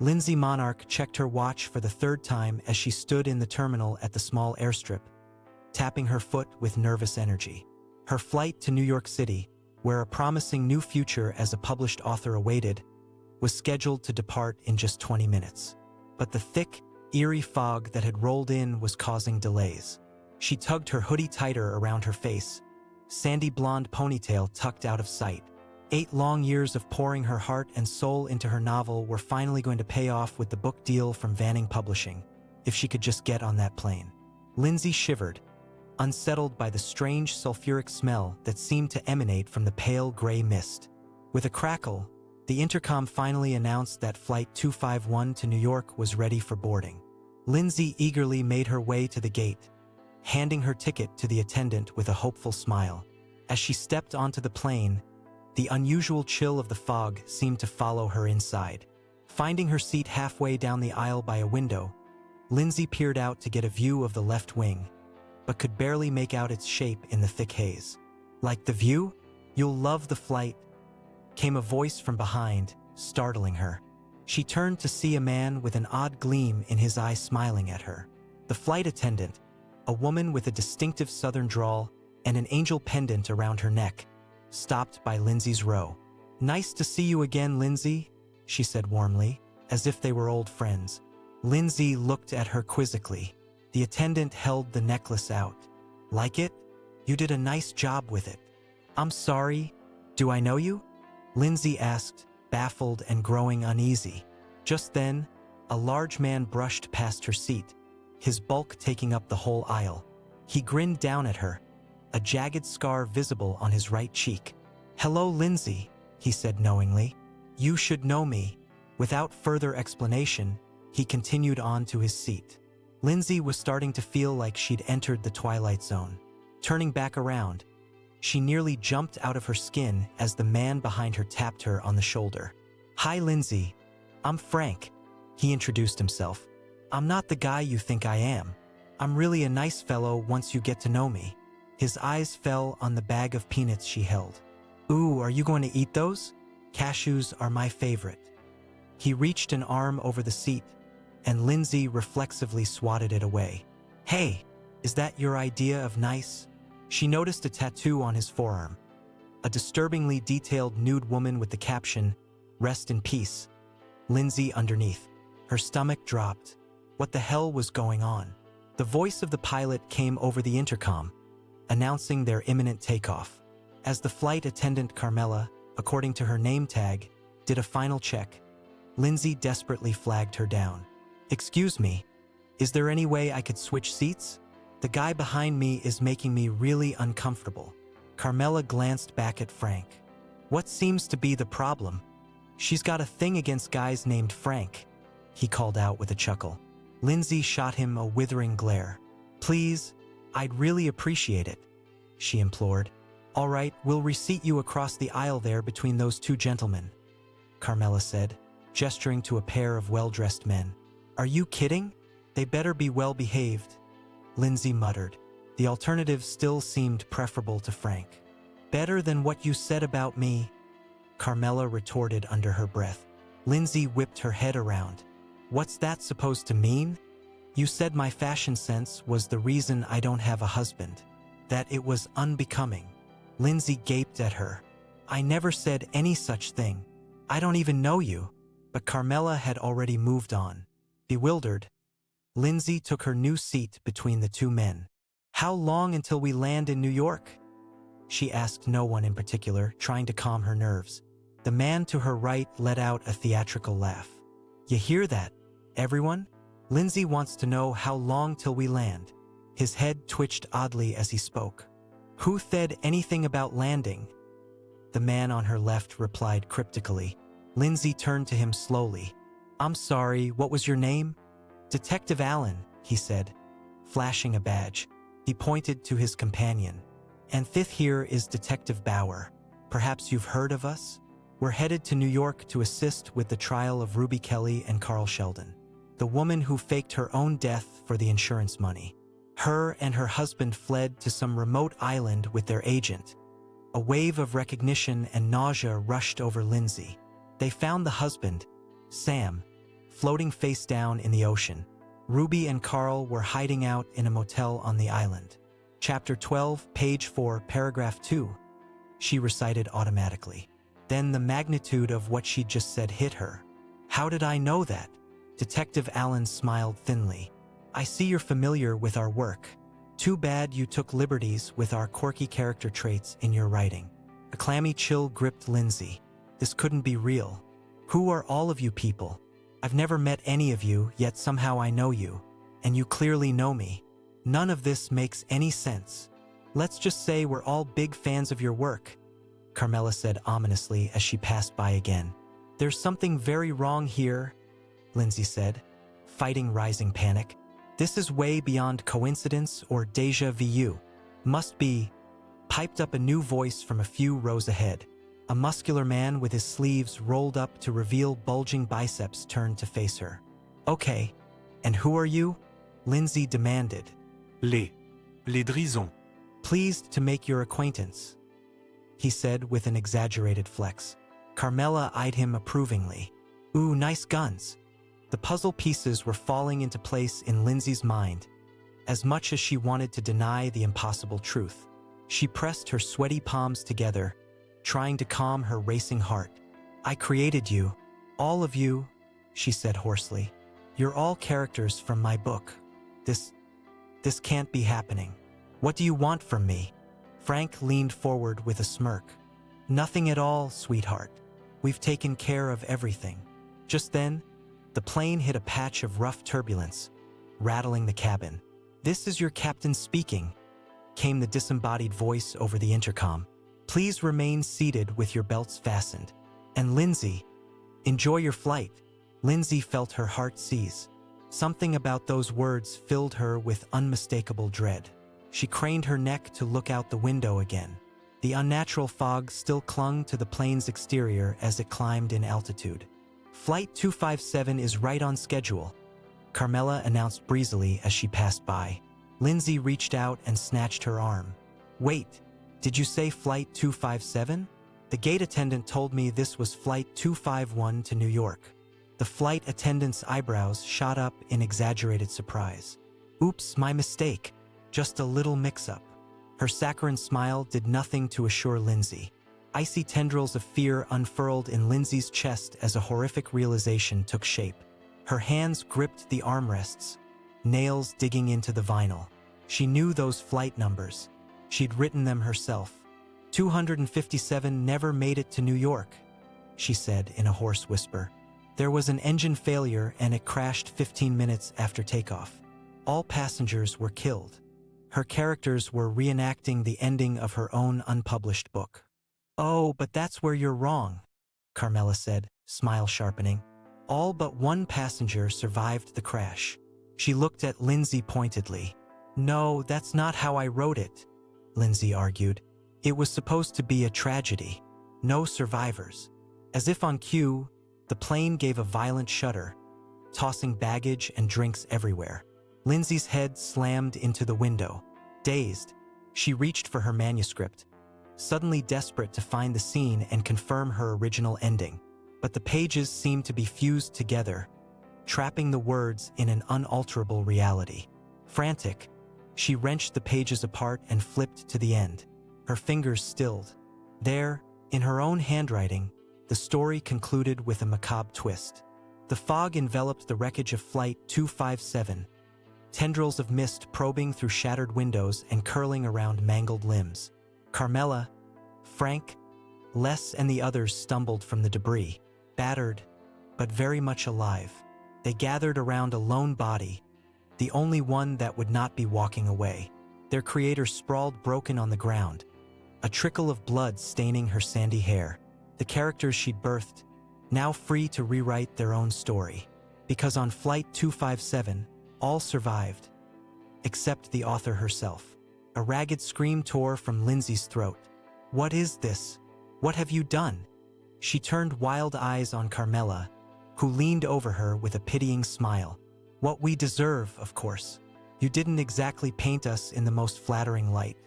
Lindsay Monarch checked her watch for the third time as she stood in the terminal at the small airstrip, tapping her foot with nervous energy. Her flight to New York City, where a promising new future as a published author awaited, was scheduled to depart in just 20 minutes. But the thick, eerie fog that had rolled in was causing delays. She tugged her hoodie tighter around her face, sandy blonde ponytail tucked out of sight. 8 long years of pouring her heart and soul into her novel were finally going to pay off with the book deal from Vanning Publishing, if she could just get on that plane. Lindsay shivered, unsettled by the strange sulfuric smell that seemed to emanate from the pale gray mist. With a crackle, the intercom finally announced that Flight 251 to New York was ready for boarding. Lindsay eagerly made her way to the gate, handing her ticket to the attendant with a hopeful smile. As she stepped onto the plane, the unusual chill of the fog seemed to follow her inside. Finding her seat halfway down the aisle by a window, Lindsay peered out to get a view of the left wing, but could barely make out its shape in the thick haze. "Like the view? You'll love the flight," came a voice from behind, startling her. She turned to see a man with an odd gleam in his eye smiling at her. The flight attendant, a woman with a distinctive southern drawl and an angel pendant around her neck, stopped by Lindsay's row. "Nice to see you again, Lindsay," she said warmly, as if they were old friends. Lindsay looked at her quizzically. The attendant held the necklace out. "Like it? You did a nice job with it." "I'm sorry, do I know you?" Lindsay asked, baffled and growing uneasy. Just then, a large man brushed past her seat, his bulk taking up the whole aisle. He grinned down at her, a jagged scar visible on his right cheek. "Hello, Lindsay," he said knowingly. "You should know me." Without further explanation, he continued on to his seat. Lindsay was starting to feel like she'd entered the twilight zone. Turning back around, she nearly jumped out of her skin as the man behind her tapped her on the shoulder. "Hi, Lindsay. I'm Frank," he introduced himself. "I'm not the guy you think I am. I'm really a nice fellow once you get to know me." His eyes fell on the bag of peanuts she held. "Ooh, are you going to eat those? Cashews are my favorite." He reached an arm over the seat, and Lindsay reflexively swatted it away. "Hey, is that your idea of nice?" She noticed a tattoo on his forearm, a disturbingly detailed nude woman with the caption, "Rest in peace." Lindsay underneath. Her stomach dropped. What the hell was going on? The voice of the pilot came over the intercom, announcing their imminent takeoff. As the flight attendant Carmela, according to her name tag, did a final check, Lindsay desperately flagged her down. "Excuse me, is there any way I could switch seats? The guy behind me is making me really uncomfortable." Carmela glanced back at Frank. "What seems to be the problem?" "She's got a thing against guys named Frank," he called out with a chuckle. Lindsay shot him a withering glare. "Please, I'd really appreciate it," she implored. "All right, we'll reseat you across the aisle there between those 2 gentlemen," Carmela said, gesturing to a pair of well-dressed men. "Are you kidding? They better be well-behaved," Lindsay muttered. The alternative still seemed preferable to Frank. "Better than what you said about me," Carmela retorted under her breath. Lindsay whipped her head around. "What's that supposed to mean? You said my fashion sense was the reason I don't have a husband. That it was unbecoming." Lindsay gaped at her. "I never said any such thing. I don't even know you." But Carmela had already moved on. Bewildered, Lindsay took her new seat between the 2 men. "How long until we land in New York?" she asked no one in particular, trying to calm her nerves. The man to her right let out a theatrical laugh. "You hear that, everyone? Lindsay wants to know how long till we land." His head twitched oddly as he spoke. "Who said anything about landing?" The man on her left replied cryptically. Lindsay turned to him slowly. "I'm sorry, what was your name?" "Detective Allen," he said, flashing a badge. He pointed to his companion. "And fifth here is Detective Bauer. Perhaps you've heard of us? We're headed to New York to assist with the trial of Ruby Kelly and Carl Sheldon, the woman who faked her own death for the insurance money. Her and her husband fled to some remote island with their agent. A wave of recognition and nausea rushed over Lindsay. They found the husband, Sam, floating face down in the ocean. Ruby and Carl were hiding out in a motel on the island. Chapter 12, page 4, paragraph 2. She recited automatically. Then the magnitude of what she'd just said hit her. How did I know that? Detective Allen smiled thinly. I see you're familiar with our work. Too bad you took liberties with our quirky character traits in your writing. A clammy chill gripped Lindsay. This couldn't be real. Who are all of you people? I've never met any of you, yet somehow I know you. And you clearly know me. None of this makes any sense. Let's just say we're all big fans of your work, Carmela said ominously as she passed by again. There's something very wrong here, Lindsay said, fighting rising panic. This is way beyond coincidence or déjà vu. Must be, piped up a new voice from a few rows ahead. A muscular man with his sleeves rolled up to reveal bulging biceps turned to face her. Okay, and who are you? Lindsay demanded. Les Drisons. Pleased to make your acquaintance, he said with an exaggerated flex. Carmela eyed him approvingly. Ooh, nice guns. The puzzle pieces were falling into place in Lindsay's mind, as much as she wanted to deny the impossible truth. She pressed her sweaty palms together, trying to calm her racing heart. I created you, all of you, she said hoarsely. You're all characters from my book. This can't be happening. What do you want from me? Frank leaned forward with a smirk. Nothing at all, sweetheart. We've taken care of everything. Just then, the plane hit a patch of rough turbulence, rattling the cabin. This is your captain speaking, came the disembodied voice over the intercom. Please remain seated with your belts fastened. And Lindsay, enjoy your flight. Lindsay felt her heart seize. Something about those words filled her with unmistakable dread. She craned her neck to look out the window again. The unnatural fog still clung to the plane's exterior as it climbed in altitude. Flight 257 is right on schedule, Carmela announced breezily as she passed by. Lindsay reached out and snatched her arm. Wait, did you say Flight 257? The gate attendant told me this was Flight 251 to New York. The flight attendant's eyebrows shot up in exaggerated surprise. Oops, my mistake. Just a little mix-up. Her saccharine smile did nothing to assure Lindsay. Icy tendrils of fear unfurled in Lindsay's chest as a horrific realization took shape. Her hands gripped the armrests, nails digging into the vinyl. She knew those flight numbers. She'd written them herself. 257 never made it to New York, she said in a hoarse whisper. There was an engine failure and it crashed 15 minutes after takeoff. All passengers were killed. Her characters were reenacting the ending of her own unpublished book. Oh, but that's where you're wrong, Carmela said, smile sharpening. All but one passenger survived the crash. She looked at Lindsay pointedly. No, that's not how I wrote it, Lindsay argued. It was supposed to be a tragedy. No survivors. As if on cue, the plane gave a violent shudder, tossing baggage and drinks everywhere. Lindsay's head slammed into the window. Dazed, she reached for her manuscript, suddenly desperate to find the scene and confirm her original ending. But the pages seemed to be fused together, trapping the words in an unalterable reality. Frantic, she wrenched the pages apart and flipped to the end. Her fingers stilled. There, in her own handwriting, the story concluded with a macabre twist. The fog enveloped the wreckage of Flight 257, tendrils of mist probing through shattered windows and curling around mangled limbs. Carmela, Frank, Les and the others stumbled from the debris, battered, but very much alive. They gathered around a lone body, the only one that would not be walking away. Their creator sprawled broken on the ground, a trickle of blood staining her sandy hair. The characters she'd birthed, now free to rewrite their own story. Because on Flight 257, all survived, except the author herself. A ragged scream tore from Lindsay's throat. What is this? What have you done? She turned wild eyes on Carmela, who leaned over her with a pitying smile. What we deserve, of course. You didn't exactly paint us in the most flattering light,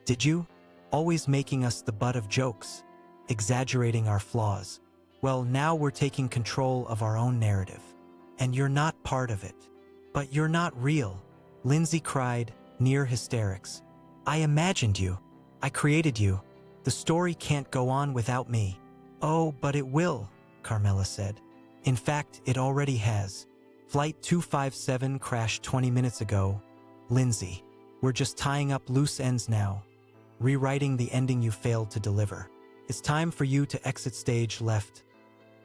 did you? Always making us the butt of jokes, exaggerating our flaws. Well, now we're taking control of our own narrative. and you're not part of it. But you're not real, Lindsay cried, near hysterics. I imagined you. I created you. The story can't go on without me. Oh, but it will, Carmela said. In fact, it already has. Flight 257 crashed 20 minutes ago. Lindsay, we're just tying up loose ends now, rewriting the ending you failed to deliver. It's time for you to exit stage left,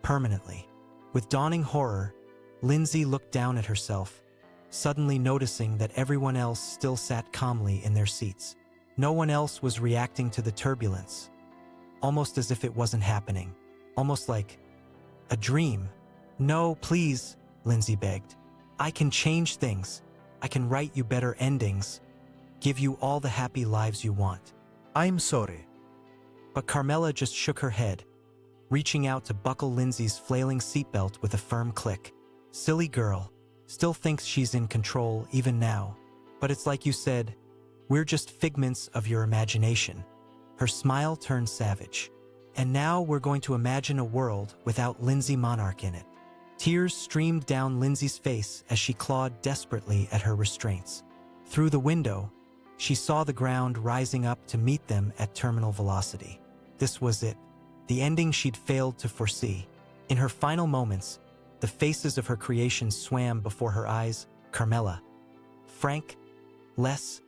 permanently. With dawning horror, Lindsay looked down at herself, suddenly noticing that everyone else still sat calmly in their seats. No one else was reacting to the turbulence, almost as if it wasn't happening, almost like a dream. No, please, Lindsay begged. I can change things. I can write you better endings, give you all the happy lives you want. I'm sorry. But Carmela just shook her head, reaching out to buckle Lindsay's flailing seatbelt with a firm click. Silly girl, still thinks she's in control even now. But it's like you said, we're just figments of your imagination. Her smile turned savage. And now we're going to imagine a world without Lindsay Monarch in it. Tears streamed down Lindsay's face as she clawed desperately at her restraints. Through the window, she saw the ground rising up to meet them at terminal velocity. This was it, the ending she'd failed to foresee. In her final moments, the faces of her creations swam before her eyes. Carmela, Frank, Les,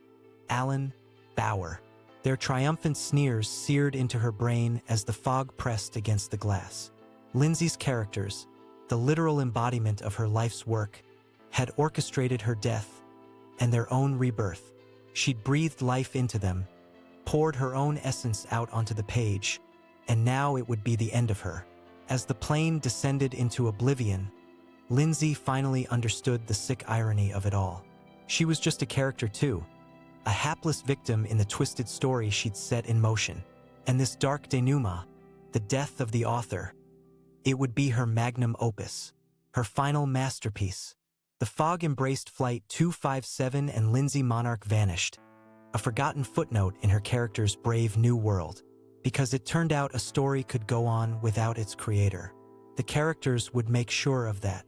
Alan, Bauer. Their triumphant sneers seared into her brain as the fog pressed against the glass. Lindsay's characters, the literal embodiment of her life's work, had orchestrated her death and their own rebirth. She'd breathed life into them, poured her own essence out onto the page, and now it would be the end of her. As the plane descended into oblivion, Lindsay finally understood the sick irony of it all. She was just a character too, a hapless victim in the twisted story she'd set in motion. And this dark denouement, the death of the author, it would be her magnum opus, her final masterpiece. The fog embraced Flight 257 and Lindsay Monarch vanished, a forgotten footnote in her character's brave new world, because it turned out a story could go on without its creator. The characters would make sure of that.